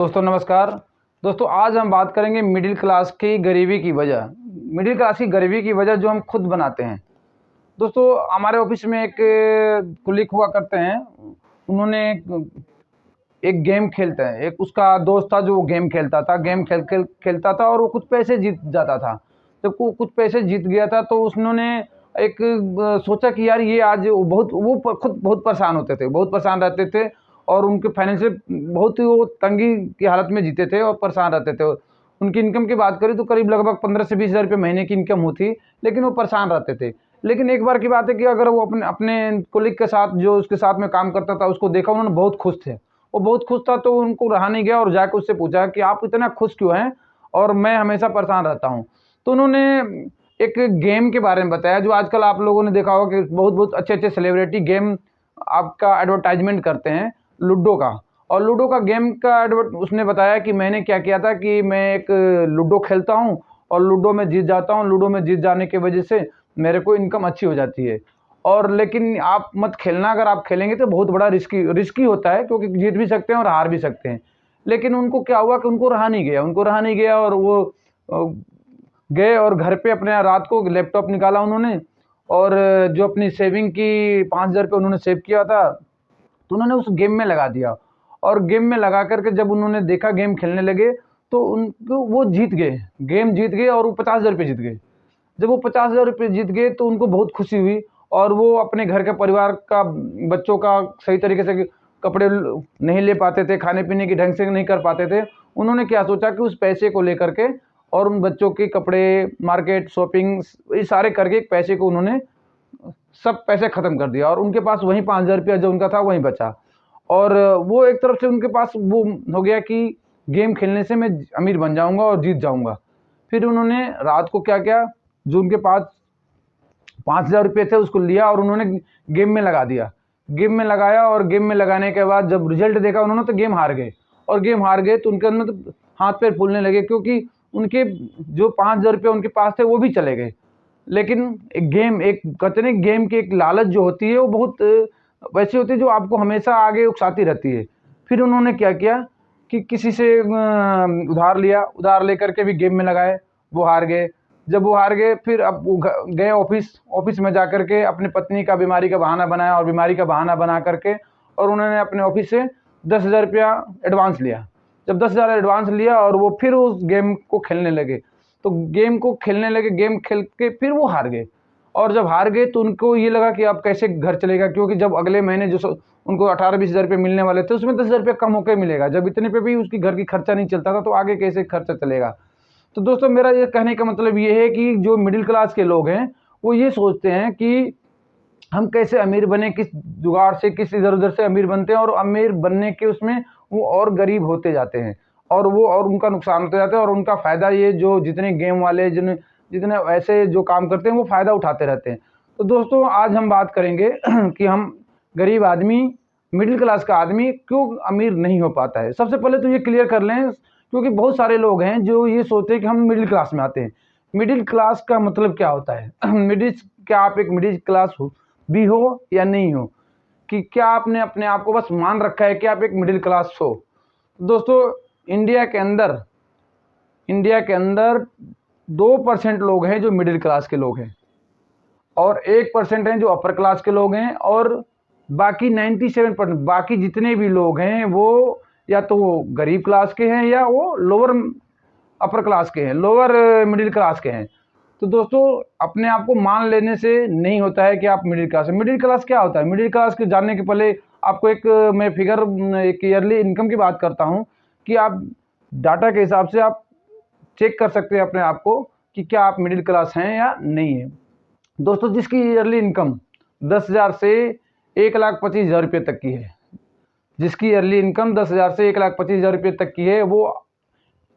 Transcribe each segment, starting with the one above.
दोस्तों नमस्कार। दोस्तों आज हम बात करेंगे मिडिल क्लास की गरीबी की वजह। मिडिल क्लास की गरीबी की वजह जो हम खुद बनाते हैं। दोस्तों हमारे ऑफिस में एक कुलीग हुआ करते हैं। उन्होंने एक गेम खेलते हैं, एक उसका दोस्त था जो गेम खेलता था, गेम खेलता था और वो कुछ पैसे जीत जाता था। जब वो कुछ पैसे जीत गया था तो उन्होंने एक सोचा कि यार ये आज खुद बहुत परेशान होते थे, बहुत परेशान रहते थे और उनके फाइनेंशियल बहुत ही वो तंगी की हालत में जीते थे और परेशान रहते थे। उनकी इनकम की बात करें तो करीब लगभग 15 से 20 हज़ार रुपये महीने की इनकम होती, लेकिन वो परेशान रहते थे। लेकिन एक बार की बात है कि अगर वो अपने अपने कोलीग के साथ जो उसके साथ में काम करता था उसको देखा, उन्होंने बहुत खुश थे। वो बहुत खुश था तो उनको रहा नहीं गया और जाके उससे पूछा कि आप इतना खुश क्यों हैं और मैं हमेशा परेशान रहता हूँ। तो उन्होंने एक गेम के बारे में बताया जो आजकल आप लोगों ने देखा होगा कि बहुत अच्छे सेलिब्रिटी गेम आपका एडवर्टाइजमेंट करते हैं लूडो का। और लूडो का गेम का उसने बताया कि मैंने क्या किया था कि मैं एक लूडो खेलता हूँ और लूडो में जीत जाता हूँ। लूडो में जीत जाने की वजह से मेरे को इनकम अच्छी हो जाती है। और लेकिन आप मत खेलना, अगर आप खेलेंगे तो बहुत बड़ा रिस्की होता है, क्योंकि जीत भी सकते हैं और हार भी सकते हैं। लेकिन उनको क्या हुआ कि उनको रहा नहीं गया और वो अ, गए और घर पे अपने रात को लैपटॉप निकाला उन्होंने और जो अपनी सेविंग की 5,000 रुपये उन्होंने सेव किया था तो उन्होंने उस गेम में लगा दिया। और गेम में लगा करके जब उन्होंने देखा गेम खेलने लगे तो उनको वो जीत गए, गेम जीत गए और वो 50,000 रुपये जीत गए। जब वो 50,000 रुपये जीत गए तो उनको बहुत खुशी हुई और वो अपने घर के परिवार का, बच्चों का सही तरीके से कपड़े नहीं ले पाते थे, खाने पीने की ढंग से नहीं कर पाते थे। उन्होंने क्या सोचा कि उस पैसे को लेकर के और उन बच्चों के कपड़े, मार्केट, शॉपिंग, ये सारे करके एक पैसे को उन्होंने सब पैसे ख़त्म कर दिया और उनके पास वही 5,000 रुपया जो उनका था वहीं बचा। और वो एक तरफ से उनके पास वो हो गया कि गेम खेलने से मैं अमीर बन जाऊंगा और जीत जाऊंगा। फिर उन्होंने रात को क्या किया, जो उनके पास 5,000 रुपये थे उसको लिया और उन्होंने गेम में लगा दिया। गेम में लगाया और गेम में लगाने के बाद जब रिजल्ट देखा उन्होंने तो गेम हार गए। और गेम हार गए तो उनके अंदर तो हाथ पैर फूलने लगे, क्योंकि उनके जो 5,000 रुपये उनके पास थे वो भी चले गए। लेकिन एक कहते नहीं, गेम की एक लालच जो होती है वो बहुत वैसी होती है जो आपको हमेशा आगे उकसाती रहती है। फिर उन्होंने क्या किया कि किसी से उधार लिया, उधार लेकर के भी गेम में लगाए, वो हार गए। जब वो हार गए फिर अब वो गए ऑफिस, ऑफिस में जा कर के अपनी पत्नी का बीमारी का बहाना बनाया और बीमारी का बहाना बना करके और उन्होंने अपने ऑफिस से 10,000 रुपया एडवांस लिया। जब 10,000 एडवांस लिया और वो फिर उस गेम को खेलने लगे, तो गेम को खेलने लगे, गेम खेल के फिर वो हार गए। और जब हार गए तो उनको ये लगा कि अब कैसे घर चलेगा, क्योंकि जब अगले महीने उनको 18-20 हज़ार रुपये मिलने वाले थे उसमें 10,000 रुपये कम होकर मिलेगा। जब इतने पे भी उसकी घर की खर्चा नहीं चलता था तो आगे कैसे खर्चा चलेगा। तो दोस्तों मेरा ये कहने का मतलब ये है कि जो मिडिल क्लास के लोग हैं वो ये सोचते हैं कि हम कैसे अमीर बने, किस जुगाड़ से, किस इधर उधर से अमीर बनते हैं और अमीर बनने के उसमें वो और गरीब होते जाते हैं और वो और उनका नुकसान होते जाते हैं और उनका फ़ायदा ये जो जितने गेम वाले जितने ऐसे जो काम करते हैं वो फ़ायदा उठाते रहते हैं। तो दोस्तों आज हम बात करेंगे कि हम गरीब आदमी, मिडिल क्लास का आदमी क्यों अमीर नहीं हो पाता है। सबसे पहले तो ये क्लियर कर लें, क्योंकि बहुत सारे लोग हैं जो ये सोचते हैं कि हम मिडिल क्लास में आते हैं। मिडिल क्लास का मतलब क्या होता है मिडिल, क्या आप एक मिडिल क्लास भी हो या नहीं हो, कि क्या आपने अपने आप को बस मान रखा है कि आप एक मिडिल क्लास हो। दोस्तों इंडिया के अंदर इंडिया के अंदर 2% लोग हैं जो मिडिल क्लास के लोग हैं और 1% हैं जो अपर क्लास के लोग हैं और बाकी 97% बाकी जितने भी लोग हैं वो या तो वो गरीब क्लास के हैं या वो लोअर अपर क्लास के हैं, लोअर मिडिल क्लास के हैं। तो दोस्तों अपने आप को मान लेने से नहीं होता है कि आप मिडिल क्लास है। मिडिल क्लास क्या होता है, मिडिल क्लास के जानने के पहले आपको एक मैं फिगर, एक ईयरली इनकम की बात करता हूँ कि आप डाटा के हिसाब से आप चेक कर सकते हैं अपने आप को कि क्या आप मिडिल क्लास हैं या नहीं है। दोस्तों जिसकी ईयरली इनकम 10,000 से 1,25,000 रुपये तक की है, जिसकी ईयरली इनकम 10,000 से 1,25,000 रुपये तक की है वो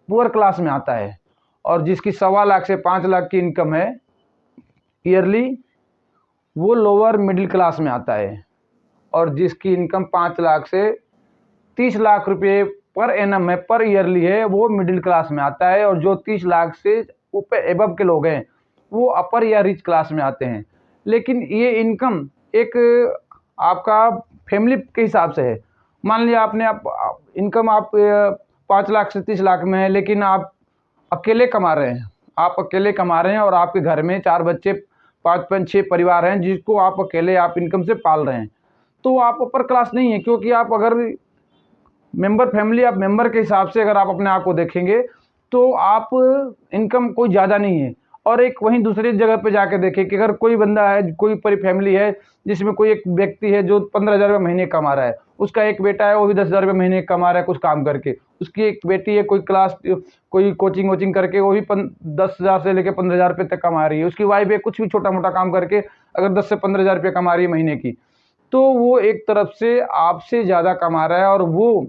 पुअर क्लास में आता है। और जिसकी 1,25,000 से 5,00,000 की इनकम है ईयरली वो लोअर मिडिल क्लास में आता है। और जिसकी इनकम 5,00,000 से 30,00,000 रुपये पर एनम है, पर ईयरली है, वो मिडिल क्लास में आता है। और जो 30,00,000 से ऊपर एबव के लोग हैं वो अपर या रिच क्लास में आते हैं। लेकिन ये इनकम एक आपका फैमिली के हिसाब से है। मान लिया आपने इनकम आप 5 लाख से 30 लाख में है, लेकिन आप अकेले कमा रहे हैं, आप अकेले कमा रहे हैं और आपके घर में 4 बच्चे, 5 6 परिवार हैं जिसको आप अकेले आप इनकम से पाल रहे हैं, तो आप अपर क्लास नहीं है। क्योंकि आप अगर आप मेंबर के हिसाब से अगर आप अपने आप को देखेंगे तो आप इनकम कोई ज़्यादा नहीं है। और एक वहीं दूसरी जगह पे जाके देखें कि अगर कोई बंदा है, कोई पूरी फैमिली है जिसमें कोई एक व्यक्ति है जो 15,000 रुपये महीने कमा रहा है, उसका एक बेटा है वो भी 10,000 रुपये महीने कमा रहा है कुछ काम करके, उसकी एक बेटी है कोई कोचिंग वोचिंग करके वो भी 10,000 से लेकर 15,000 रुपये तक कमा रही है, उसकी वाइफ है कुछ भी छोटा मोटा काम करके अगर 10 से 15,000 रुपये कमा रही है महीने की, तो वो एक तरफ से आपसे ज़्यादा कमा रहा है और वो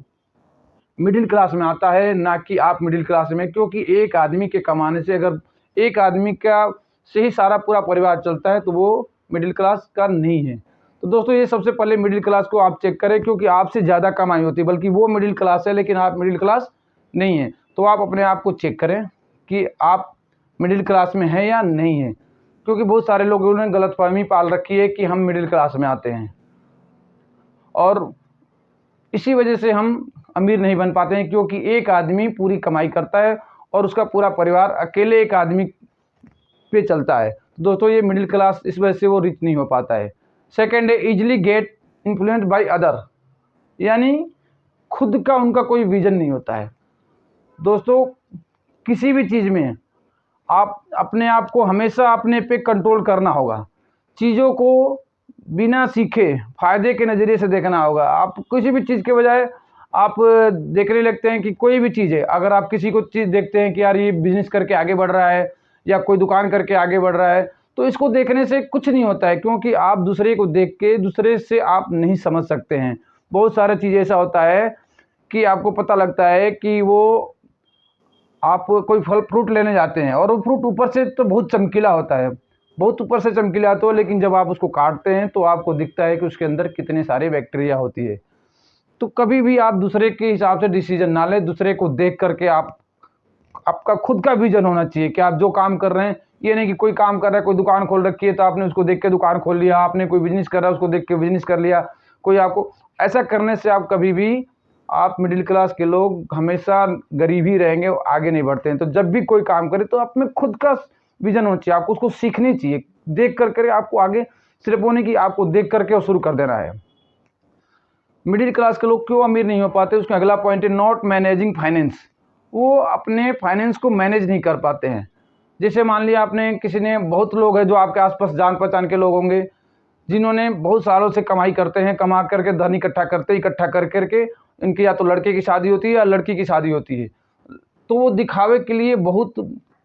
मिडिल क्लास में आता है, ना कि आप मिडिल क्लास में। क्योंकि एक आदमी के कमाने से अगर एक आदमी का से ही सारा पूरा परिवार चलता है तो वो मिडिल क्लास का नहीं है। तो दोस्तों ये सबसे पहले मिडिल क्लास को आप चेक करें, क्योंकि आपसे ज़्यादा कमाई होती है, बल्कि वो मिडिल क्लास है लेकिन आप मिडिल क्लास नहीं हैं। तो आप अपने आप को चेक करें कि आप मिडिल क्लास में हैं या नहीं हैं, क्योंकि बहुत सारे लोगों ने गलतफहमी पाल रखी है कि हम मिडिल क्लास में आते हैं और इसी वजह से हम अमीर नहीं बन पाते हैं। क्योंकि एक आदमी पूरी कमाई करता है और उसका पूरा परिवार अकेले एक आदमी पे चलता है। दोस्तों ये मिडिल क्लास इस वजह से वो रिच नहीं हो पाता है। सेकंड है easily get influenced by other, यानी खुद का उनका कोई विजन नहीं होता है। दोस्तों किसी भी चीज़ में आप अपने आप को हमेशा अपने पे कंट्रोल करना होगा, चीज़ों को बिना सीखे फ़ायदे के नज़रिए से देखना होगा। आप किसी भी चीज़ के बजाय आप देखने लगते हैं कि कोई भी चीज़ है, अगर आप किसी को चीज़ देखते हैं कि यार ये बिज़नेस करके आगे बढ़ रहा है या कोई दुकान करके आगे बढ़ रहा है, तो इसको देखने से कुछ नहीं होता है, क्योंकि आप दूसरे को देख के दूसरे से आप नहीं समझ सकते हैं। बहुत सारी चीज़ ऐसा होता है कि आपको पता लगता है कि वो आप कोई फल फ्रूट लेने जाते हैं और वो फ्रूट ऊपर से तो बहुत चमकीला होता है, बहुत ऊपर से चमकीला होता है, लेकिन जब आप उसको काटते हैं तो आपको दिखता है कि उसके अंदर कितने सारे बैक्टीरिया होती है। तो कभी भी आप दूसरे के हिसाब से डिसीजन ना लें, दूसरे को देख करके आपका खुद का विजन होना चाहिए कि आप जो काम कर रहे हैं, ये नहीं कि कोई काम कर रहा है, कोई दुकान खोल रखी है तो आपने उसको देख के दुकान खोल लिया, आपने कोई बिजनेस कर रहा है उसको देख के बिजनेस कर लिया, कोई आपको ऐसा करने से आप कभी भी आप मिडिल क्लास के लोग हमेशा गरीब ही रहेंगे, आगे नहीं बढ़ते हैं। तो जब भी कोई काम करे तो अपने खुद का विजन होना चाहिए, आपको उसको सीखनी चाहिए, देख कर आपको आगे सिर्फ वो नहीं कि आपको देख करके और शुरू कर देना है। मिडिल क्लास के लोग क्यों अमीर नहीं हो पाते, उसका अगला पॉइंट है नॉट मैनेजिंग फाइनेंस। वो अपने फाइनेंस को मैनेज नहीं कर पाते हैं। जैसे मान लिया आपने किसी ने, बहुत लोग हैं जो आपके आसपास जान पहचान के लोग होंगे जिन्होंने बहुत सालों से कमाई करते हैं, कमा करके धन इकट्ठा कर करके इनकी या तो लड़के की शादी होती है या लड़की की शादी होती है, तो वो दिखावे के लिए बहुत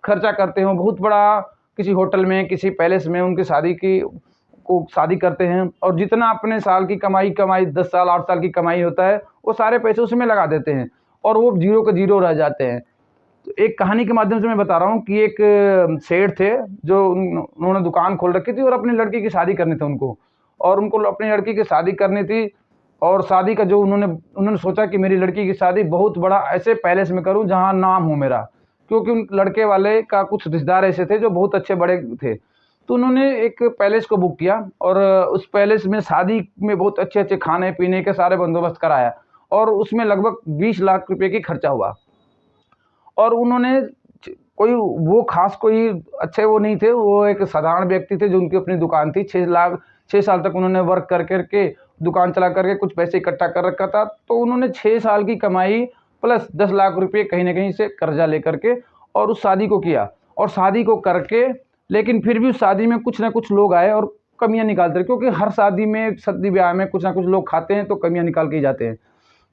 खर्चा करते हैं, बहुत बड़ा किसी होटल में किसी पैलेस में उनकी शादी करते हैं और जितना अपने साल की कमाई 10 साल 8 साल की कमाई होता है वो सारे पैसे उसमें लगा देते हैं और वो जीरो के जीरो रह जाते हैं। तो एक कहानी के माध्यम से मैं बता रहा हूँ कि एक सेठ थे जो उन्होंने दुकान खोल रखी थी और अपनी लड़की की शादी करनी थी उनको, और उनको अपनी लड़की की शादी करनी थी और शादी का जो उन्होंने सोचा कि मेरी लड़की की शादी बहुत बड़ा ऐसे पैलेस में करूं जहां नाम हो मेरा, क्योंकि उन लड़के वाले का कुछ रिश्तेदार ऐसे थे जो बहुत अच्छे बड़े थे। तो उन्होंने एक पैलेस को बुक किया और उस पैलेस में शादी में बहुत अच्छे अच्छे खाने पीने के सारे बंदोबस्त कराया और उसमें लगभग 20 लाख रुपए की खर्चा हुआ। और उन्होंने कोई वो खास कोई अच्छे वो नहीं थे, वो एक साधारण व्यक्ति थे जो उनकी अपनी दुकान थी। 6 साल तक उन्होंने वर्क कर करके दुकान चला करके कुछ पैसे इकट्ठा कर रखा था। तो उन्होंने 6 साल की कमाई प्लस 10 लाख रुपए कहीं ना कहीं से कर्जा लेकर के और उस शादी को किया, और शादी को करके लेकिन फिर भी उस शादी में कुछ ना कुछ लोग आए और कमियां निकालते रहे, क्योंकि हर शादी में शादी ब्याह में कुछ ना कुछ लोग खाते हैं तो कमियां निकाल के ही जाते हैं।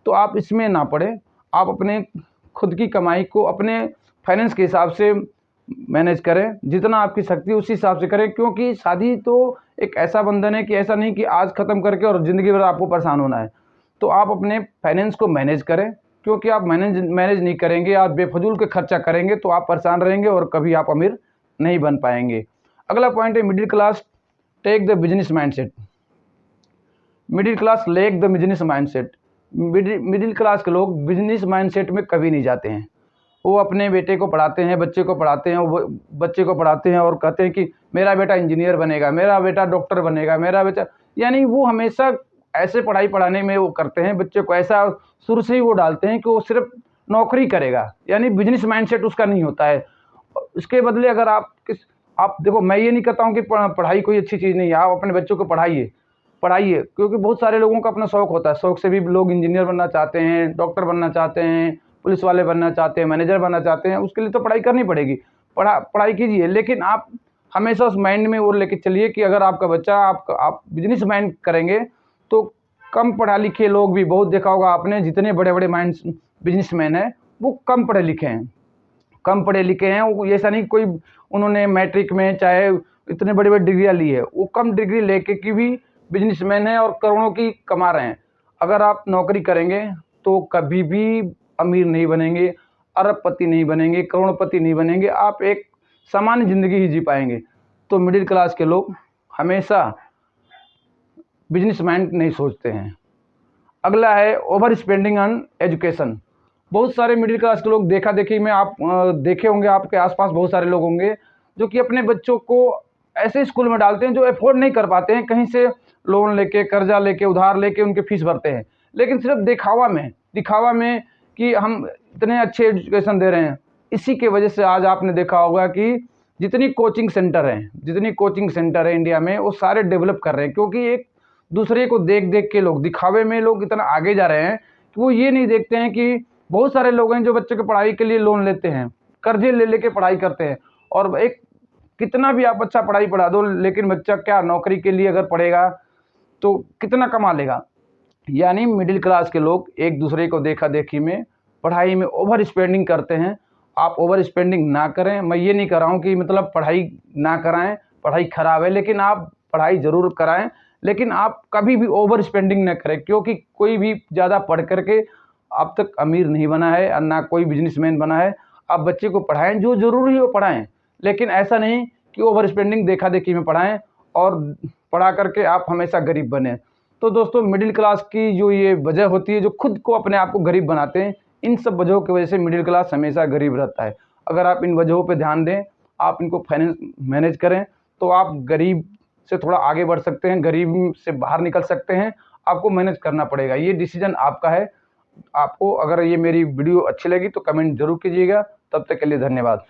तो आप इसमें ना पड़े, आप अपने खुद की कमाई को अपने फाइनेंस के हिसाब से मैनेज करें, जितना आपकी शक्ति उसी हिसाब से करें, क्योंकि शादी तो एक ऐसा बंधन है कि ऐसा नहीं कि आज ख़त्म करके और ज़िंदगी भर आपको परेशान होना है। तो आप अपने फाइनेंस को मैनेज करें, क्योंकि आप मैनेज नहीं करेंगे, आप बेफजूल के खर्चा करेंगे तो आप परेशान रहेंगे और कभी आप अमीर नहीं बन पाएंगे। अगला पॉइंट है middle class take the business mindset. Middle class lack the business mindset. Middle class के लोग बिजनेस माइंडसेट में कभी नहीं जाते हैं। वो अपने बेटे को पढ़ाते हैं, बच्चे को पढ़ाते हैं, वो बच्चे को पढ़ाते हैं और कहते हैं कि मेरा बेटा इंजीनियर बनेगा, मेरा बेटा डॉक्टर बनेगा, मेरा बेटा, यानी वो हमेशा ऐसे पढ़ाई पढ़ाने में वो करते हैं, बच्चे को ऐसा शुरू से ही वो डालते हैं कि वो सिर्फ नौकरी करेगा, यानी बिजनेस माइंडसेट उसका नहीं होता है। उसके बदले अगर आप देखो, मैं ये नहीं कहता हूँ कि पढ़ाई कोई अच्छी चीज़ नहीं है, आप अपने बच्चों को पढ़ाइए, क्योंकि बहुत सारे लोगों का अपना शौक होता है, शौक से भी लोग इंजीनियर बनना चाहते हैं, डॉक्टर बनना चाहते हैं, पुलिस वाले बनना चाहते हैं, मैनेजर बनना चाहते हैं, उसके लिए तो पढ़ाई करनी पड़ेगी। पढ़ाई कीजिए, लेकिन आप हमेशा उस माइंड में वो लेके चलिए कि अगर आपका बच्चा आप बिजनेस माइंड करेंगे तो कम पढ़ा लिखे लोग भी बहुत देखा होगा आपने, जितने बड़े बड़े माइंड बिजनेसमैन हैं वो कम पढ़े लिखे हैं। वो ऐसा नहीं कोई उन्होंने मैट्रिक में चाहे इतने बड़ी बड़ी डिग्रियाँ ली है, वो कम डिग्री लेके की भी बिजनेसमैन है और करोड़ों की कमा रहे हैं। अगर आप नौकरी करेंगे तो कभी भी अमीर नहीं बनेंगे, अरबपति नहीं बनेंगे, करोड़पति नहीं बनेंगे, आप एक सामान्य ज़िंदगी ही जी पाएंगे। तो मिडिल क्लास के लोग हमेशा बिजनेस माइंड नहीं सोचते हैं। अगला है ओवर स्पेंडिंग ऑन एजुकेशन। बहुत सारे मिडिल क्लास के लोग देखा देखी में आप देखे होंगे, आपके आसपास बहुत सारे लोग होंगे जो कि अपने बच्चों को ऐसे स्कूल में डालते हैं जो अफोर्ड नहीं कर पाते हैं, कहीं से लोन लेके, कर्जा लेके, उधार लेके उनके फीस भरते हैं, लेकिन सिर्फ दिखावा में कि हम इतने अच्छे एजुकेशन दे रहे हैं। इसी के वजह से आज आपने देखा होगा कि जितनी कोचिंग सेंटर है इंडिया में, वो सारे डेवलप कर रहे हैं, क्योंकि एक दूसरे को देख देख के लोग, दिखावे में लोग इतना आगे जा रहे हैं कि वो ये नहीं देखते हैं कि बहुत सारे लोग हैं जो बच्चों की पढ़ाई के लिए लोन लेते हैं, कर्जे ले लेके पढ़ाई करते हैं, और एक कितना भी आप अच्छा पढ़ाई पढ़ा दो, लेकिन बच्चा क्या नौकरी के लिए अगर पढ़ेगा तो कितना कमा लेगा। यानी मिडिल क्लास के लोग एक दूसरे को देखा देखी में पढ़ाई में ओवर स्पेंडिंग करते हैं। आप ओवर स्पेंडिंग ना करें। मैं ये नहीं कह रहा हूँ कि मतलब पढ़ाई ना कराएं, पढ़ाई खराब है, लेकिन आप पढ़ाई ज़रूर कराएं, लेकिन आप कभी भी ओवर स्पेंडिंग ना करें, क्योंकि कोई भी ज़्यादा पढ़ करके अब तक अमीर नहीं बना है और ना कोई बिजनेसमैन बना है। आप बच्चे को पढ़ाएं, जो ज़रूरी है वो पढ़ाएं, लेकिन ऐसा नहीं कि ओवर स्पेंडिंग देखा देखी में पढ़ाएं और पढ़ा करके आप हमेशा गरीब बने। तो दोस्तों, मिडिल क्लास की जो ये वजह होती है, जो खुद को अपने आप को गरीब बनाते हैं, इन सब वजहों की वजह से मिडिल क्लास हमेशा गरीब रहता है। अगर आप इन वजहों पे ध्यान दें, आप इनको फाइनेंस मैनेज करें, तो आप गरीब से थोड़ा आगे बढ़ सकते हैं, गरीब से बाहर निकल सकते हैं। आपको मैनेज करना पड़ेगा, ये डिसीजन आपका है। आपको अगर ये मेरी वीडियो अच्छी लगी तो कमेंट जरूर कीजिएगा। तब तक के लिए धन्यवाद।